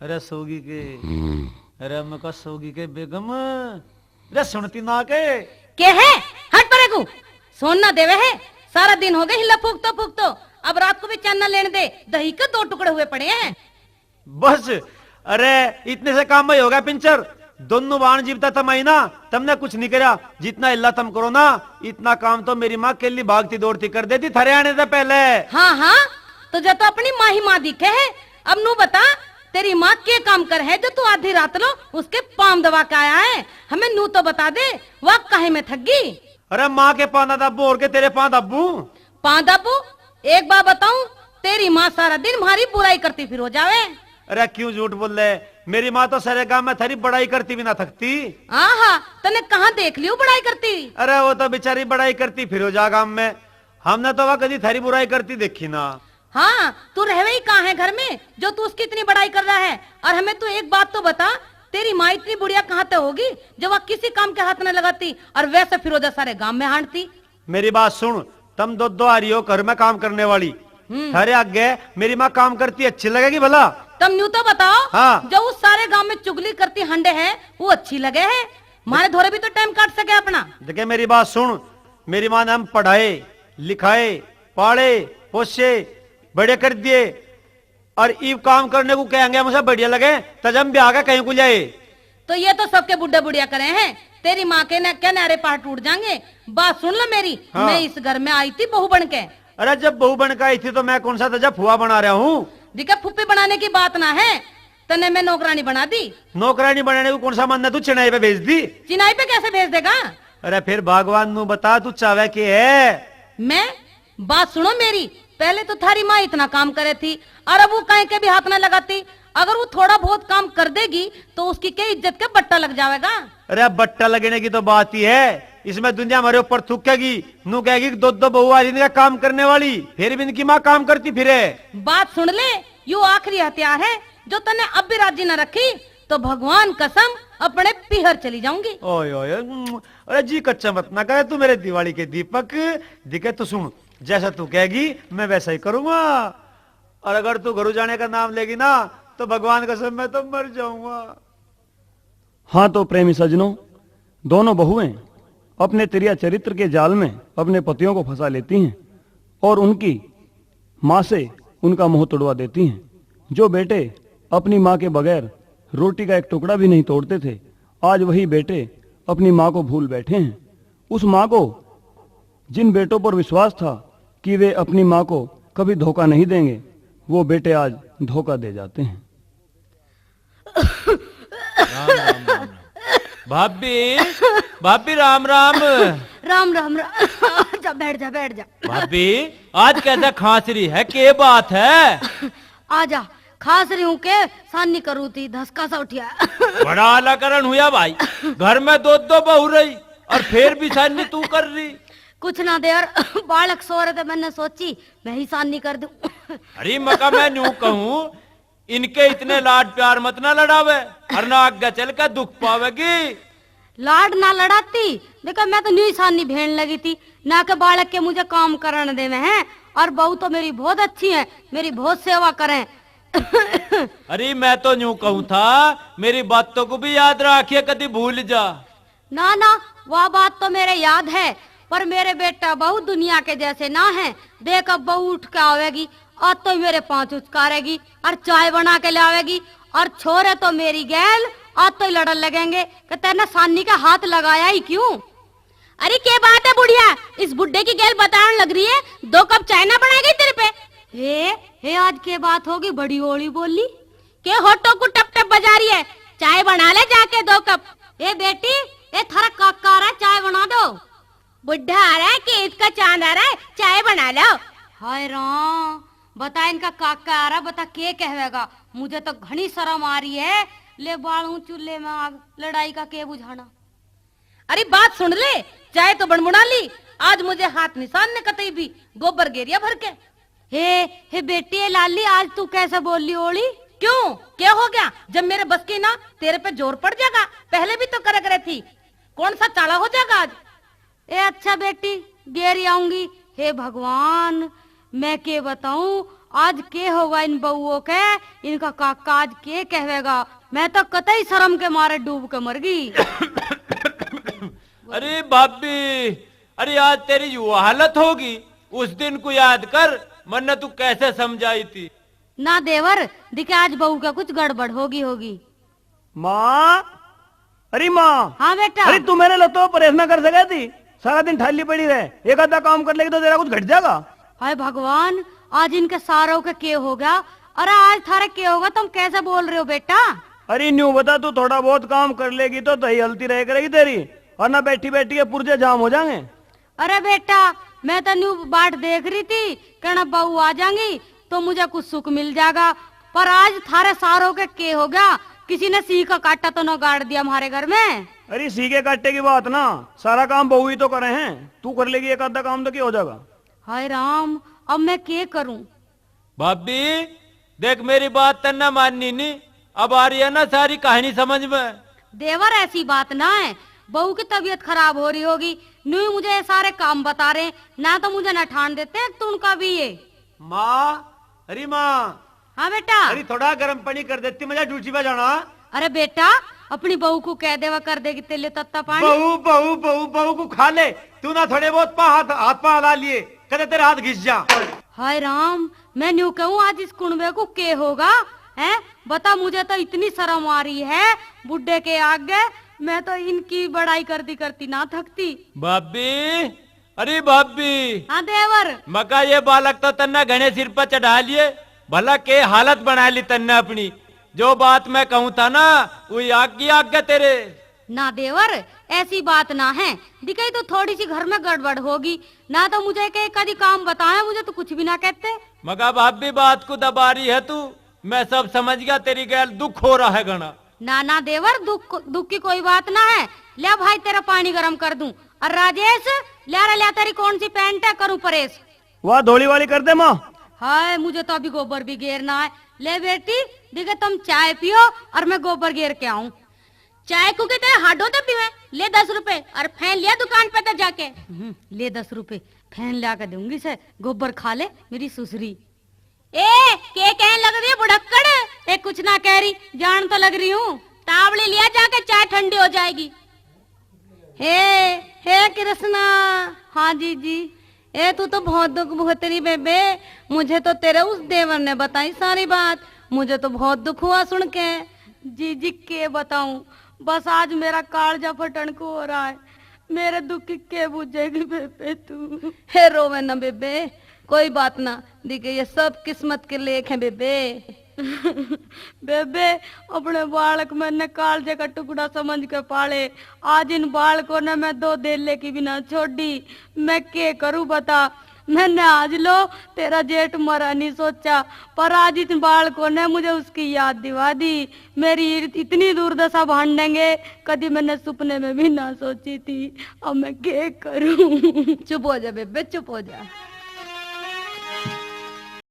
अरे सोगी के अरे मैं का सोगी के बेगम अरे सुनती ना के है हट परे को सोन ना देवे है। सारा दिन हो गए हिला फूक तो अब रात को भी चैन न लेने दे। दही के 2 टुकड़े हुए पड़े हैं बस। अरे इतने से काम में होगा पिंचर दोनों बाण जीवता तमाई ना तुमने कुछ नहीं करा। जितना इल्ला तुम करो ना इतना काम तो मेरी माँ के लिए भागती दौड़ती कर देती थरे आने से पहले। हाँ तुझे तो अपनी माँ ही माँ दिखे है। अब नू बता तेरी माँ के काम कर है जो तू आधी रात लो उसके पाम दबा के आया है। हमें नू तो बता दे वह काहे में थक गई। अरे माँ के पाना दब्बू और के तेरे पां दब्बू एक बार बताऊं तेरी माँ सारा दिन हमारी बुराई करती फिर हो जावे। अरे क्यों झूठ बोल रहे मेरी माँ तो सारे गांव में थारी बड़ाई करती भी ना थकती। हाँ तने कहाँ देख लियो बड़ाई करती। अरे वो तो बेचारी बड़ाई करती फिर हो जा गांव में। हमने तो वह कभी थारी बुराई करती देखी ना। हाँ तू रहवे ही कहाँ है घर में जो तू उसकी इतनी बड़ाई कर रहा है। और हमें तू एक बात तो बता तेरी माँ इतनी बुढ़िया कहाँ तक होगी जब वह किसी काम के हाथ न लगाती और वैसे फिरोजा सारे गांव में हांटती। मेरी बात सुन तुम दो आ रही हो घर में काम करने वाली थारे आगे मेरी माँ काम करती अच्छी लगेगी भला। तुम न्यू तो बताओ। हाँ। जो उस सारे गांव में चुगली करती हंडे है वो अच्छी लगे है। मारे धोरे भी तो टाइम काट सके अपना। देखे मेरी बात सुन मेरी माँ ने हम पढ़ाए लिखाए पाले पोसे बड़े कर दिए और ईव काम करने को कहेंगे मुझे बढ़िया लगे तजम भी आगे कहीं को जाए। तो ये तो सबके बुढ़े बुढ़िया करे हैं। तेरी माँ के न क्या नारे पहाड़ टूट जाएंगे। बात सुन लो मेरी। हाँ। मैं इस घर में आई थी बहू बन के। अरे जब बहू बन के आई थी तो मैं कौन सा तजा फुआ बना रहा हूँ। दिखा फुप्पी बनाने की बात ना है तने मैं नौकरानी बना दी। नौकरानी बनाने को कौन सा मन है तू चिनाई पे भेज दी। चिनाई पे कैसे भेज देगा। अरे फिर भगवान नु बता तू चावे के है। मैं बात सुनो मेरी पहले तो थारी माँ इतना काम करे थी और अब वो कहीं के भी हाथ न लगाती। अगर वो थोड़ा बहुत काम कर देगी तो उसकी क्या इज्जत का बट्टा लग जाएगा। अरे बट्टा लगने की तो बात ही है इसमें दुनिया हमारे ऊपर थूकेगी नू कहेगी दो बहू आ रही काम करने वाली फिर भी इनकी माँ काम करती फिरे। बात सुन ले यू आखिरी हथियार है जो तने अब भी राजी न रखी तो भगवान कसम अपने पीहर चली जाऊंगी। ओए ओए अरे जी कच्चा मत ना करे तू मेरे दिवाली के दीपक दिखे तो सुन जैसा तू कहेगी मैं वैसा ही करूंगा। और अगर तू घरू जाने का नाम लेगी ना तो भगवान कसम मैं तो मर जाऊंगा। हाँ तो प्रेमी सजनों दोनों बहुएं अपने तिरिया चरित्र के जाल में अपने पतियों को फंसा लेती हैं और उनकी माँ से उनका मुंह तोड़वा देती हैं। जो बेटे अपनी माँ के बगैर रोटी का एक टुकड़ा भी नहीं तोड़ते थे आज वही बेटे अपनी माँ को भूल बैठे हैं। उस माँ को जिन बेटों पर विश्वास था कि वे अपनी माँ को कभी धोखा नहीं देंगे वो बेटे आज धोखा दे जाते हैं। भाभी भाभी राम राम राम राम राम जा बैठ जा। भाभी आज कैसा खांस रही है के बात है। आजा खास रही हूँ के सानी करू थी धसका सा उठिया। बड़ा अलकरण हुआ भाई घर में दो बहू रही और फिर भी सानी तू कर रही। कुछ ना दे यार बालक सो रहे थे मैंने सोची मैं ही सानी कर दूं। अरे मका मैं न्यू कहूँ इनके इतने लाड प्यार मत ना लड़ावे और ना आगे चल कर दुख पावेगी। लाड ना लड़ाती देखा मैं तो न्यू सानी भेड़ लगी थी ना के बालक के मुझे काम कराने दे में है। और बहू तो मेरी बहुत अच्छी है मेरी बहुत सेवा करें। अरे मैं तो न्यू कहूँ था मेरी बातों को भी याद रखिए कभी भूल जा। ना वह बात तो मेरे याद है पर मेरे बेटा बहू दुनिया के जैसे ना है। देख अब बहू उठ के आवेगी और तो मेरे पांच उचकारेगी और चाय बना के लावेगी और छोरे तो मेरी गैल और तो लड़न लगेंगे कि तेने सानी का हाथ लगाया ही क्यों। अरे क्या बात है बुढ़िया इस बुड्ढे की गैल बताने लग रही है 2 कप चाय ना बनाएगी तेरे पे। हे आज के बात होगी बड़ी ओली बोली के होटो को टप टप बजा रही है। चाय बना ले जाके 2 कप। ए बेटी ए थारा काका आ रहा है चाय बना दो। बुढ़ा आ रहा है कि इसका चांद आ रहा है चाय बना लो। हाय राम बता इनका काका आ रहा बता के कहवेगा। मुझे तो घनी शर्म आ रही है ले बालू चूल्हे में आग लड़ाई का के बुझाना। अरे बात सुन ले चाय तो बनबुना ली आज मुझे हाथ निशान ने कतई भी गोबर गेरिया भर के। हे बेटी लाली आज तू कैसे बोल ली ओली क्यों क्या हो गया। जब मेरे बस की ना तेरे पे जोर पड़ जाएगा पहले भी तो करे करे थी कौन सा चाला हो जाएगा आज। अच्छा बेटी गेरी आऊंगी। हे भगवान मैं के बताऊं आज के होगा इन बहुओं के, इनका काका आज के कहवेगा। मैं तो कतई शर्म के मारे डूब के मर गई। अरे भाभी, अरे आज तेरी यो हालत होगी, उस दिन को याद कर, वरना तू कैसे समझाई थी। ना देवर, दिखे आज बहू का कुछ गड़बड़ होगी। माँ, अरे माँ। हाँ बेटा। अरे तू मेरे लतो परहेज न कर सके थी, सारा दिन ठाली पड़ी रहे, एक आधा काम कर लेगी तो तेरा कुछ घट जाएगा। हाय भगवान, आज इनके सारों के होगा। अरे आज थारे के होगा, तुम कैसे बोल रहे हो बेटा? अरे न्यू बता, तू थोड़ा बहुत काम कर लेगी तो दही हलती रह करेगी तेरी, और ना बैठी बैठी के पुर्जे जाम हो जाएंगे। अरे बेटा, मैं तो न्यू बाट देख रही थी, कहना बहू आ जाएंगी तो मुझे कुछ सुख मिल जाएगा, पर आज थारे सारों के होगा। किसी ने सी का काटा तो न गाड़ दिया हमारे घर में। अरे सीखे काटे की बात ना, सारा काम बहू ही तो करे हैं, तू कर लेगी एक आधा काम तो क्या हो जाएगा। हाय राम, अब मैं क्या करूं? भाभी देख, मेरी बात तन्ना माननी नहीं, अब आ रही है ना सारी कहानी समझ में। देवर ऐसी बात ना है, बहू की तबीयत खराब हो रही होगी, न्यू मुझे ये सारे काम बता रहे ना, तो मुझे न ठान देते तो उनका भी ये। माँ, अरे माँ। हाँ बेटा। अरे थोड़ा गर्म पानी कर देती, मुझे ड्यूटी पे जाना। अरे बेटा, अपनी बहू को कह देवा कर देगी तेले तत्ता पानी। बहू बहू बहू बहू को खा ले तू ना, थोड़े बहुत हाथ पा हला लिए, कदे तेरे हाथ घिस जा। हाय राम, मैं न्यू कहूँ आज इस कुंबे को के होगा है? बता, मुझे तो इतनी शर्म आ रही है बुड्ढे के आगे, मैं तो इनकी बड़ाई करती ना थकती। भाभी, अरे भाभी। हाँ देवर। मका ये बालक तो तन्ना घने सिर पर चढ़ा लिए, भला के हालत बना ली तन्ना अपनी। जो बात मैं कहूँ था ना, वो आगे तेरे। ना देवर, ऐसी बात ना है, दिखाई तो थोड़ी सी घर में गड़बड़ होगी ना, तो मुझे के कभी काम बताया, मुझे तो कुछ भी ना कहते। मगा भाभी बात को दबा रही है तू, मैं सब समझ गया, तेरी गैल दुख हो रहा है घना। ना देवर, दुख की कोई बात ना है। ले भाई तेरा पानी गरम कर दूं। और राजेश, ले तेरी कौन सी पैंट है, करूं परेश? वह धोली वाली कर दे माँ। हाय, मुझे तो अभी गोबर भी घेरना है। ले बेटी, देखो तुम चाय पियो और मैं गोबर घेर के आऊं। चाय को के तेरे हाडो तो पीवे, ले 10 रुपए और फैन लिया दुकान पे तो जाके। ले 10 रुपए, फैन ला कर दूंगी से, गोबर खा ले मेरी सुसरी। ए के कहने लग रही है बुढ़क्कड़? ए कुछ ना कह रही, जान तो लग रही हूँ। तावड़ी लिया जाके, चाय ठंडी हो जाएगी। हे कृष्णा। हाँ जी। ए तू तो बहुत दुख भोतरी बेबे, मुझे तो तेरे उस देवर ने बताई सारी बात, मुझे तो बहुत दुख हुआ सुन के। जी के बताऊं, बस आज मेरा कालजा फटन को हो रहा है, मेरे दुख की के बुझेगी बेबे तू। हे रोवे ना बेबे, कोई बात ना, देखिए ये सब किस्मत के लेख हैं बेबे। बेबे, अपने बालक मैंने कालजे का टुकड़ा समझ के पाले, आज इन बालकों ने मैं 2 देले की भी ना छोड़ी, मैं क्या करूं बता। मैंने आज लो तेरा जेठ मरा नहीं सोचा, पर आज इन बालकों ने मुझे उसकी याद दिवा दी। मेरी इतनी दुर्दशा भांडेंगे कभी मैंने सपने में भी ना सोची थी, अब मैं क्या करूं। चुप हो जा बेबे, चुप हो जा।